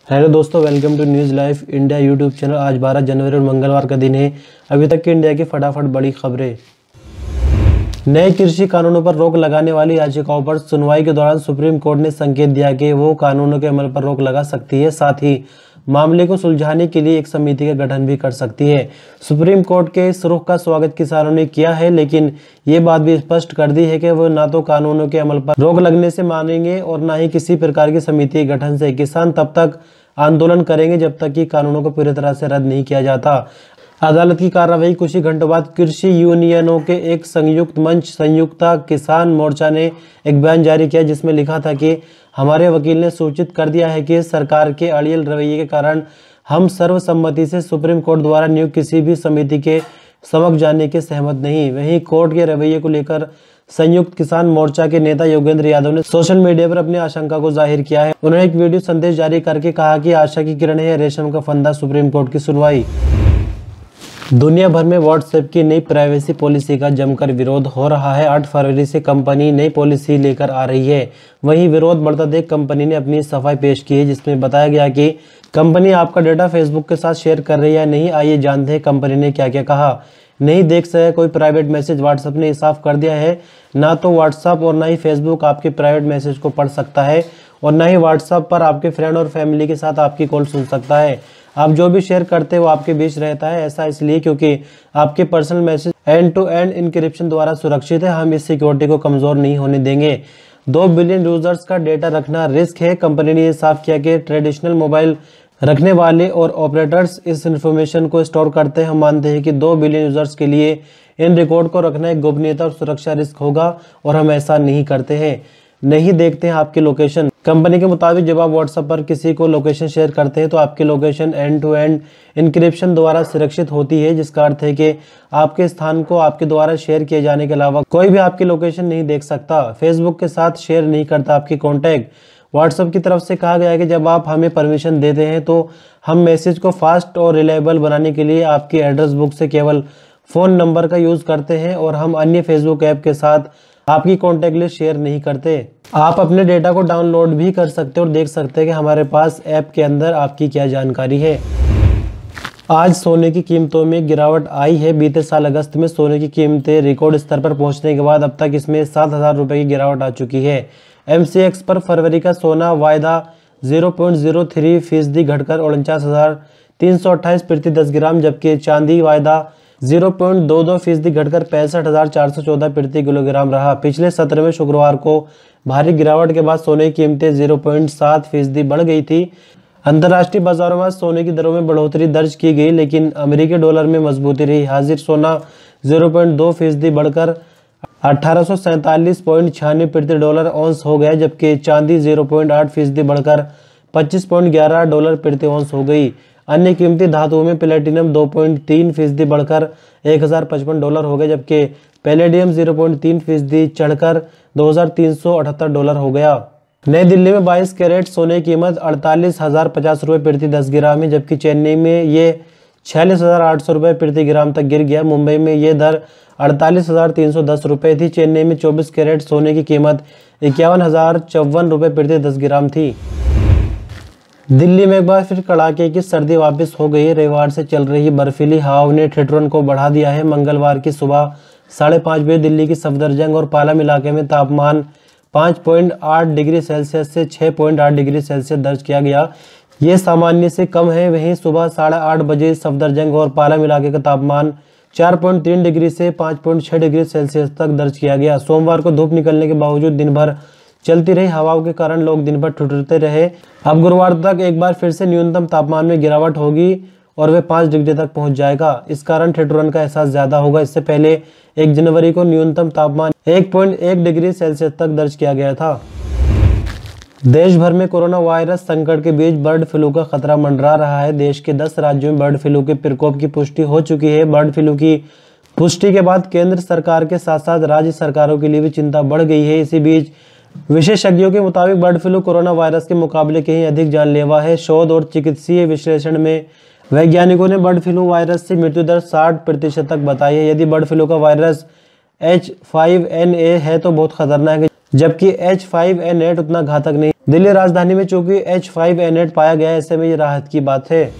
Hello दोस्तों, welcome to News Live India YouTube channel. आज 12 जनवरी और मंगलवार का दिन है। अभी तक की इंडिया की फटाफट बड़ी खबरें। नए कृषि कानूनों पर रोक लगाने वाली याचिकाओं पर सुनवाई के दौरान सुप्रीम कोर्ट ने संकेत दिया कि वो कानूनों के अमल पर रोक लगा सकती है, साथ ही मामले को सुलझाने के लिए एक समिति का गठन भी कर सकती है। सुप्रीम कोर्ट के इस रुख का स्वागत किसानों ने किया है, लेकिन ये बात भी स्पष्ट कर दी है कि वो ना तो कानूनों के अमल पर रोक लगने से मानेंगे और ना ही किसी प्रकार की समिति के गठन से। किसान तब तक आंदोलन करेंगे जब तक कि कानूनों को पूरी तरह से रद्द नहीं किया जाता। अदालत की कार्रवाई कुछ ही घंटों बाद कृषि यूनियनों के एक संयुक्त मंच संयुक्ता किसान मोर्चा ने एक बयान जारी किया, जिसमें लिखा था कि हमारे वकील ने सूचित कर दिया है कि सरकार के अड़ियल रवैये के कारण हम सर्वसम्मति से सुप्रीम कोर्ट द्वारा नियुक्त किसी भी समिति के समक्ष जाने के सहमत नहीं। वहीं कोर्ट के रवैये को लेकर संयुक्त किसान मोर्चा के नेता योगेंद्र यादव ने सोशल मीडिया पर अपनी आशंका को जाहिर किया है। उन्होंने एक वीडियो संदेश जारी करके कहा कि आशा की किरण है रेशम का फंदा, सुप्रीम कोर्ट की सुनवाई। दुनिया भर में व्हाट्सएप की नई प्राइवेसी पॉलिसी का जमकर विरोध हो रहा है। 8 फरवरी से कंपनी नई पॉलिसी लेकर आ रही है। वहीं विरोध बढ़ता देख कंपनी ने अपनी सफाई पेश की है, जिसमें बताया गया कि कंपनी आपका डेटा फेसबुक के साथ शेयर कर रही है या नहीं। आइए जानते हैं कंपनी ने क्या क्या कहा। नहीं देख सके कोई प्राइवेट मैसेज, व्हाट्सएप ने साफ कर दिया है ना तो व्हाट्सएप और ना ही फेसबुक आपके प्राइवेट मैसेज को पढ़ सकता है और ना ही व्हाट्सएप पर आपके फ्रेंड और फैमिली के साथ आपकी कॉल सुन सकता है। आप जो भी शेयर करते हैं वो आपके बीच रहता है। ऐसा इसलिए क्योंकि आपके personal message end to end encryption द्वारा सुरक्षित है। हम इस सिक्योरिटी को कमजोर नहीं होने देंगे। 2 बिलियन यूजर्स का डेटा रखना रिस्क है। कंपनी ने यह साफ किया कि ट्रेडिशनल मोबाइल रखने वाले और ऑपरेटर्स इस इंफॉर्मेशन को स्टोर करते हैं। हम मानते हैं कि 2 बिलियन यूजर्स के लिए इन रिकॉर्ड को रखना एक गोपनीयता और सुरक्षा रिस्क होगा और हम ऐसा नहीं करते हैं, नहीं देखते हैं आपकी लोकेशन। कंपनी के मुताबिक जब आप व्हाट्सएप पर किसी को लोकेशन शेयर करते हैं तो आपकी location end to end encryption द्वारा सुरक्षित होती है, जिसका अर्थ है कि आपके स्थान को आपके द्वारा शेयर किए जाने के अलावा कोई भी आपकी लोकेशन नहीं देख सकता। फेसबुक के साथ शेयर नहीं करता आपकी कॉन्टैक्ट। व्हाट्सएप की तरफ से कहा गया है कि जब आप हमें परमिशन देते हैं तो हम मैसेज को फास्ट और रिलायबल बनाने के लिए आपकी एड्रेस बुक से केवल फ़ोन नंबर का यूज़ करते हैं और हम अन्य फेसबुक ऐप के साथ आपकी कॉन्टैक्ट लिस्ट शेयर नहीं करते। आप अपने डेटा को डाउनलोड भी कर सकते हैं और देख सकते हैं कि हमारे पास ऐप के अंदर आपकी क्या जानकारी है। आज सोने की कीमतों में गिरावट आई है। बीते साल अगस्त में सोने की कीमतें रिकॉर्ड स्तर पर पहुंचने के बाद अब तक इसमें 7,000 रुपये की गिरावट आ चुकी है। MCX पर फरवरी का सोना वायदा 0.03% घटकर 49,328 प्रति 10 ग्राम, जबकि चांदी वायदा 0.22% घटकर 65,414 प्रति किलोग्राम रहा। पिछले सत्र में शुक्रवार को भारी गिरावट के बाद सोने की कीमतें 0.7% बढ़ गई थी। अंतर्राष्ट्रीय बाजारों में सोने की दरों में बढ़ोतरी दर्ज की गई, लेकिन अमेरिकी डॉलर में मजबूती रही। हाजिर सोना 0.2% बढ़कर 1847.96 प्रति डॉलर औंस हो गया, जबकि चांदी 0.8% बढ़कर $25.11 प्रति औंस हो गई। अन्य कीमती धातुओं में प्लेटिनम 2.3% बढ़कर $1,055 हो गए, जबकि पैलेडियम 0.3% चढ़कर $2,378 हो गया। नई दिल्ली में 22 कैरेट सोने की कीमत 48,050 रुपये प्रति 10 ग्राम है, जबकि चेन्नई में ये 46,800 रुपये प्रति ग्राम तक गिर गया। मुंबई में ये दर 48,310 रुपये थी। चेन्नई में 24 कैरेट सोने की कीमत 51,054 रुपये प्रति 10 ग्राम थी। दिल्ली में एक बार फिर कड़ाके की सर्दी वापस हो गई। रविवार से चल रही बर्फीली हवाओं ने ठिठुरन को बढ़ा दिया है। मंगलवार की सुबह 5:30 बजे दिल्ली की सफदरजंग और पालम इलाके में तापमान 5.8 डिग्री सेल्सियस से 6.8 डिग्री सेल्सियस दर्ज किया गया। ये सामान्य से कम है। वहीं सुबह 8:30 बजे सफदरजंग और पालम इलाके का तापमान 4.3 डिग्री से 5.6 डिग्री सेल्सियस तक दर्ज किया गया। सोमवार को धूप निकलने के बावजूद दिन भर चलती रही हवाओं के कारण लोग दिन भर ठिठुरते रहे। अब गुरुवार तक एक बार फिर से न्यूनतम तापमान में गिरावट होगी और वे 5 डिग्री तक पहुंच जाएगा। इस कारण ठिठुरन का एहसास ज्यादा होगा। इससे पहले 1 जनवरी को न्यूनतम तापमान 1.1 डिग्री सेल्सियस तक दर्ज किया गया था। देश भर में कोरोना वायरस संकट के बीच बर्ड फ्लू का खतरा मंडरा रहा है। देश के 10 राज्यों में बर्ड फ्लू के प्रकोप की पुष्टि हो चुकी है। बर्ड फ्लू की पुष्टि के बाद केंद्र सरकार के साथ साथ राज्य सरकारों के लिए भी चिंता बढ़ गई है। इसी बीच विशेषज्ञों के मुताबिक बर्ड फ्लू कोरोना वायरस के मुकाबले कहीं अधिक जानलेवा है। शोध और चिकित्सीय विश्लेषण में वैज्ञानिकों ने बर्ड फ्लू वायरस से मृत्यु दर 60% तक बताई है। यदि बर्ड फ्लू का वायरस H5N1 है तो बहुत खतरनाक है, जबकि H5N8 उतना घातक नहीं। दिल्ली राजधानी में चूंकि H5N8 पाया गया है, ऐसे में ये राहत की बात है।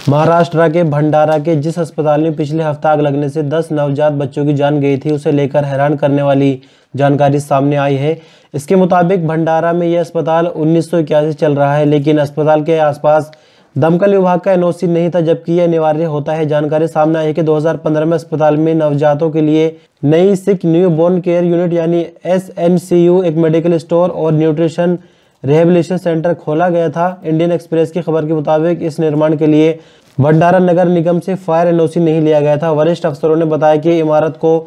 महाराष्ट्र के भंडारा के जिस अस्पताल में पिछले हफ्ते आग लगने से 10 नवजात बच्चों की जान गई थी, उसे लेकर हैरान करने वाली जानकारी सामने आई है। इसके मुताबिक भंडारा में यह अस्पताल 1981 चल रहा है, लेकिन अस्पताल के आसपास दमकल विभाग का एनओसी नहीं था, जबकि यह अनिवार्य होता है। जानकारी सामने आई है कि 2015 में अस्पताल में नवजातों के लिए नई सिक न्यू बोर्न केयर यूनिट यानी SNCU, एक मेडिकल स्टोर और न्यूट्रिशन रिहेबिलिटेशन सेंटर खोला गया था। इंडियन एक्सप्रेस की खबर के मुताबिक इस निर्माण के लिए भंडारा नगर निगम से फायर एनओसी नहीं लिया गया था। वरिष्ठ अफसरों ने बताया कि इमारत को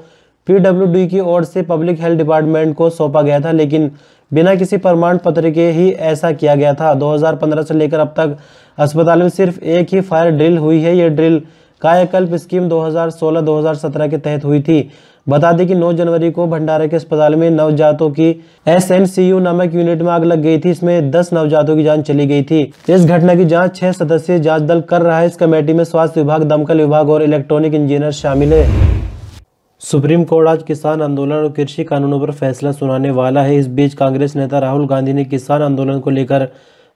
PWD की ओर से पब्लिक हेल्थ डिपार्टमेंट को सौंपा गया था, लेकिन बिना किसी प्रमाण पत्र के ही ऐसा किया गया था। 2015 से लेकर अब तक अस्पताल में सिर्फ एक ही फायर ड्रिल हुई है। यह ड्रिल कायाकल्प स्कीम 2016-2017 के तहत हुई थी। बता दें कि 9 जनवरी को भंडारा के अस्पताल में नवजातों की SNCU नामक यूनिट में आग लग गई थी। इसमें 10 नवजातों की जान चली गई थी। इस घटना की जांच 6 सदस्यीय जांच दल कर रहा है। इस कमेटी में स्वास्थ्य विभाग, दमकल विभाग और इलेक्ट्रॉनिक इंजीनियर शामिल है। सुप्रीम कोर्ट आज किसान आंदोलन और कृषि कानूनों पर फैसला सुनाने वाला है। इस बीच कांग्रेस नेता राहुल गांधी ने किसान आंदोलन को लेकर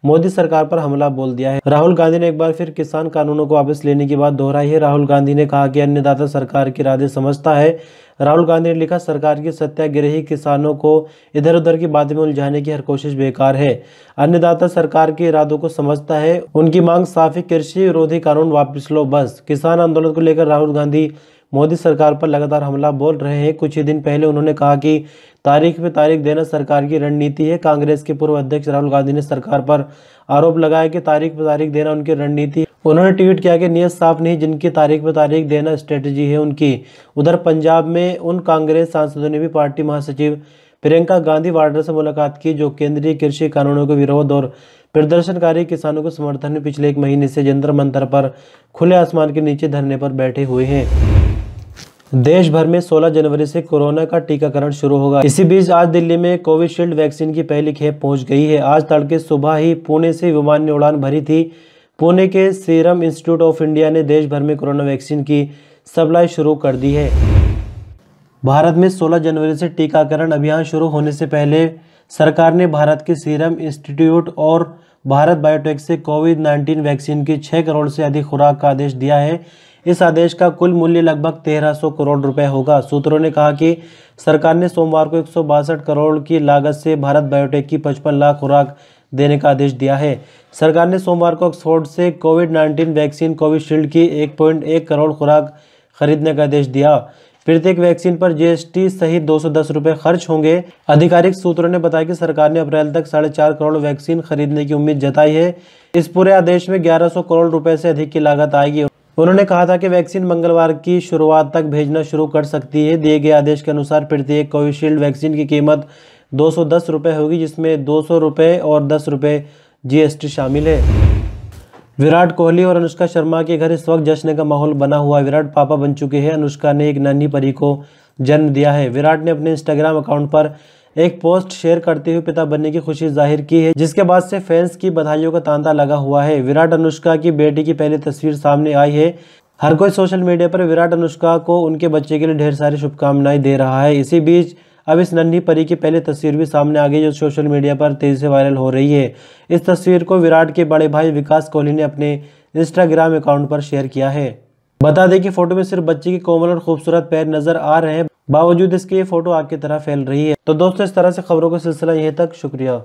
मोदी सरकार पर हमला बोल दिया है। राहुल गांधी ने एक बार फिर किसान कानूनों को वापस लेने की बात दोहराई है। राहुल गांधी ने कहा कि अन्नदाता सरकार के इरादे समझता है। राहुल गांधी ने लिखा, सरकार की सत्याग्रही किसानों को इधर उधर की बातें में उलझाने की हर कोशिश बेकार है। अन्नदाता सरकार के इरादों को समझता है। उनकी मांग साफ है, कृषि विरोधी कानून वापस लो बस। किसान आंदोलन को लेकर राहुल गांधी मोदी सरकार पर लगातार हमला बोल रहे हैं। कुछ ही दिन पहले उन्होंने कहा कि तारीख पे तारीख देना सरकार की रणनीति है। कांग्रेस के पूर्व अध्यक्ष राहुल गांधी ने सरकार पर आरोप लगाया कि तारीख पे तारीख देना उनकी रणनीति। उन्होंने ट्वीट किया कि नियत साफ नहीं, जिनकी तारीख पे तारीख देना स्ट्रेटजी है उनकी। उधर पंजाब में उन कांग्रेस सांसदों ने भी पार्टी महासचिव प्रियंका गांधी वाड्रा से मुलाकात की, जो केंद्रीय कृषि कानूनों के विरोध और प्रदर्शनकारी किसानों के समर्थन में पिछले 1 महीने से जंतर मंतर पर खुले आसमान के नीचे धरने पर बैठे हुए हैं। देश भर में 16 जनवरी से कोरोना का टीकाकरण शुरू होगा। इसी बीच आज दिल्ली में कोविशील्ड वैक्सीन की पहली खेप पहुंच गई है। आज तड़के सुबह ही पुणे से विमान ने उड़ान भरी थी। पुणे के सीरम इंस्टीट्यूट ऑफ इंडिया ने देश भर में कोरोना वैक्सीन की सप्लाई शुरू कर दी है। भारत में 16 जनवरी से टीकाकरण अभियान शुरू होने से पहले सरकार ने भारत के सीरम इंस्टीट्यूट और भारत बायोटेक से कोविड-19 वैक्सीन की 6 करोड़ से अधिक खुराक का आदेश दिया है। इस आदेश का कुल मूल्य लगभग 1300 करोड़ रुपए होगा। सूत्रों ने कहा कि सरकार ने सोमवार को 162 करोड़ की लागत से भारत बायोटेक की 55 लाख खुराक देने का आदेश दिया है। सरकार ने सोमवार को ऑक्सफोर्ड से कोविड-19 वैक्सीन कोविशील्ड की 1.1 करोड़ खुराक खरीदने का आदेश दिया। प्रत्येक वैक्सीन पर GST सहित 210 रुपए खर्च होंगे। आधिकारिक सूत्रों ने बताया कि सरकार ने अप्रैल तक 4.5 करोड़ वैक्सीन खरीदने की उम्मीद जताई है। इस पूरे आदेश में 1100 करोड़ रुपए से अधिक की लागत आएगी। उन्होंने कहा था कि वैक्सीन मंगलवार की शुरुआत तक भेजना शुरू कर सकती है। दिए गए आदेश के अनुसार प्रत्येक कोविशील्ड वैक्सीन की कीमत 210 रुपये होगी, जिसमें 200 रुपये और 10 रुपये GST शामिल है। विराट कोहली और अनुष्का शर्मा के घर इस वक्त जश्न का माहौल बना हुआ है। विराट पापा बन चुके हैं। अनुष्का ने एक नन्ही परी को जन्म दिया है। विराट ने अपने इंस्टाग्राम अकाउंट पर एक पोस्ट शेयर करते हुए पिता बनने की खुशी जाहिर की है, जिसके बाद से फैंस की बधाइयों का तांता लगा हुआ है। विराट अनुष्का की बेटी की पहली तस्वीर सामने आई है। हर कोई सोशल मीडिया पर विराट अनुष्का को उनके बच्चे के लिए ढेर सारी शुभकामनाएं दे रहा है। इसी बीच अब इस नन्ही परी की पहली तस्वीर भी सामने आ गई, जो सोशल मीडिया पर तेजी से वायरल हो रही है। इस तस्वीर को विराट के बड़े भाई विकास कोहली ने अपने इंस्टाग्राम अकाउंट पर शेयर किया है। बता दें कि फोटो में सिर्फ बच्चे के कोमल और खूबसूरत पैर नजर आ रहे हैं, बावजूद इसके ये फोटो आग की तरह फैल रही है। तो दोस्तों, इस तरह से खबरों का सिलसिला यहीं तक। शुक्रिया।